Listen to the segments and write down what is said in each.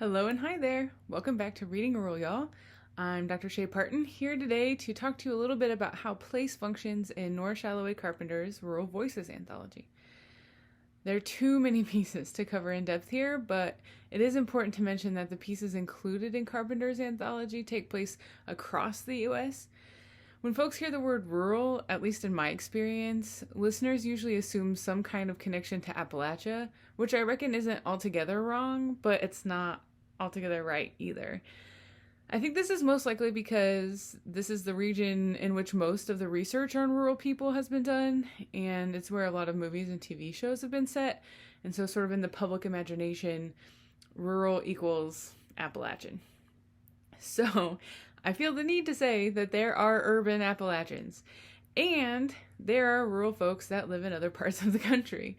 Hello and hi there. Welcome back to Reading Rural, y'all. I'm Dr. Shay Parton here today to talk to you a little bit about how place functions in Nora Shalaway Carpenter's Rural Voices anthology. There are too many pieces to cover in depth here, but it is important to mention that the pieces included in Carpenter's anthology take place across the U.S. When folks hear the word rural, at least in my experience, listeners usually assume some kind of connection to Appalachia, which I reckon isn't altogether wrong, but it's not altogether right either. I think this is most likely because this is the region in which most of the research on rural people has been done, and it's where a lot of movies and TV shows have been set, and so sort of in the public imagination, rural equals Appalachian. So I feel the need to say that there are urban Appalachians, and there are rural folks that live in other parts of the country.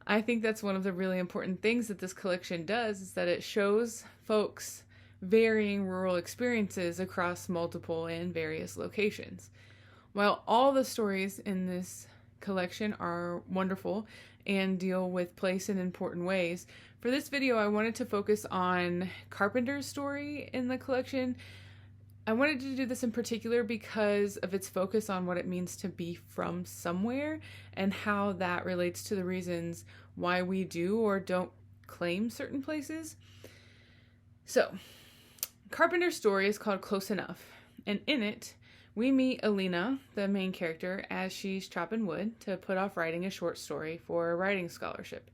I think that's one of the really important things that this collection does, is that it shows folks varying rural experiences across multiple and various locations. While all the stories in this collection are wonderful and deal with place in important ways, for this video I wanted to focus on Carpenter's story in the collection. I wanted to do this in particular because of its focus on what it means to be from somewhere and how that relates to the reasons why we do or don't claim certain places. So, Carpenter's story is called Close Enough, and in it, we meet Alina, the main character, as she's chopping wood to put off writing a short story for a writing scholarship.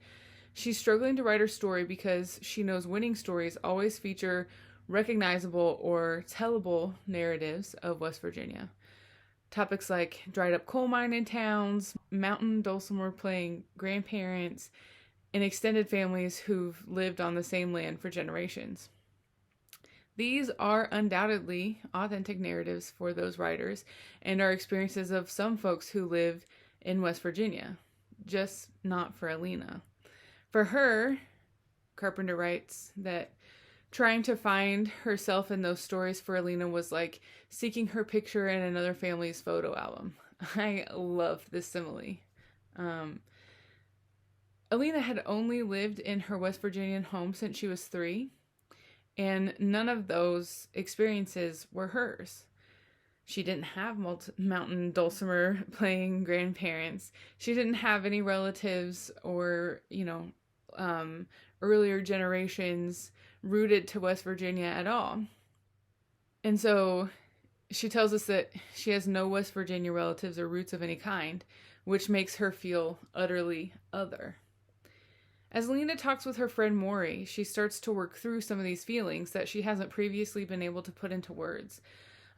She's struggling to write her story because she knows winning stories always feature recognizable or tellable narratives of West Virginia. Topics like dried up coal mining towns, mountain dulcimer playing grandparents, and extended families who've lived on the same land for generations. These are undoubtedly authentic narratives for those writers and are experiences of some folks who lived in West Virginia, just not for Alina. For her, Carpenter writes that trying to find herself in those stories for Alina was like seeking her picture in another family's photo album. I love this simile. Alina had only lived in her West Virginian home since she was 3, and none of those experiences were hers. She didn't have mountain dulcimer playing grandparents. She didn't have any relatives or, earlier generations rooted to West Virginia at all. And so she tells us that she has no West Virginia relatives or roots of any kind, which makes her feel utterly other. As Lena talks with her friend Maury, she starts to work through some of these feelings that she hasn't previously been able to put into words.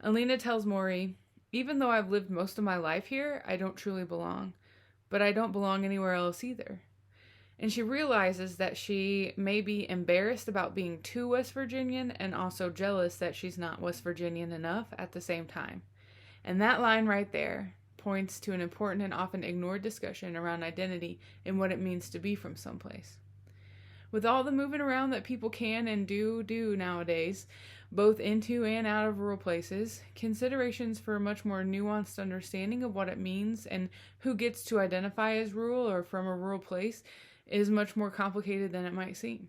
Alina tells Maury, "Even though I've lived most of my life here, I don't truly belong. But I don't belong anywhere else either." And she realizes that she may be embarrassed about being too West Virginian and also jealous that she's not West Virginian enough at the same time. And that line right there points to an important and often ignored discussion around identity and what it means to be from someplace. With all the moving around that people can and do nowadays, both into and out of rural places, considerations for a much more nuanced understanding of what it means and who gets to identify as rural or from a rural place is much more complicated than it might seem.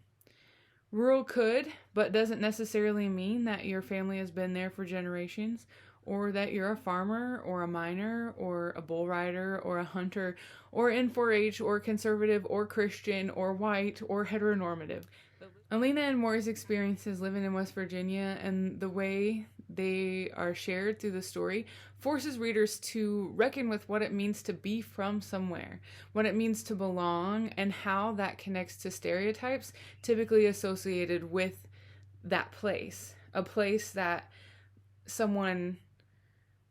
Rural could, but doesn't necessarily mean that your family has been there for generations, or that you're a farmer, or a miner, or a bull rider, or a hunter, or in 4-H, or conservative, or Christian, or white, or heteronormative. Alina and Maury's experiences living in West Virginia and the way they are shared through the story forces readers to reckon with what it means to be from somewhere, what it means to belong, and how that connects to stereotypes typically associated with that place, a place that someone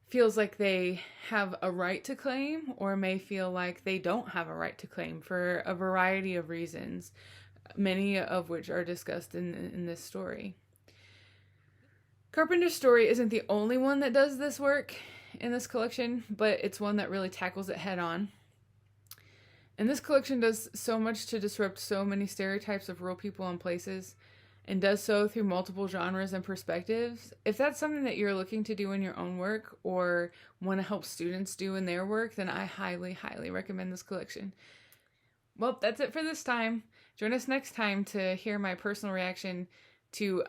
feels like they have a right to claim or may feel like they don't have a right to claim for a variety of reasons, many of which are discussed in this story. Carpenter's story isn't the only one that does this work in this collection, but it's one that really tackles it head on. And this collection does so much to disrupt so many stereotypes of rural people and places, and does so through multiple genres and perspectives. If that's something that you're looking to do in your own work or want to help students do in their work, then I highly, highly recommend this collection. Well, that's it for this time. Join us next time to hear my personal reaction to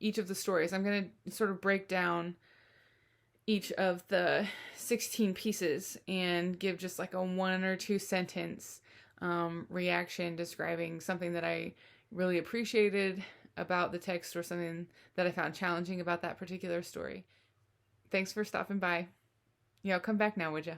each of the stories. I'm going to sort of break down each of the 16 pieces and give just like a 1 or 2 sentence reaction describing something that I really appreciated about the text or something that I found challenging about that particular story. Thanks for stopping by. Come back now, would ya?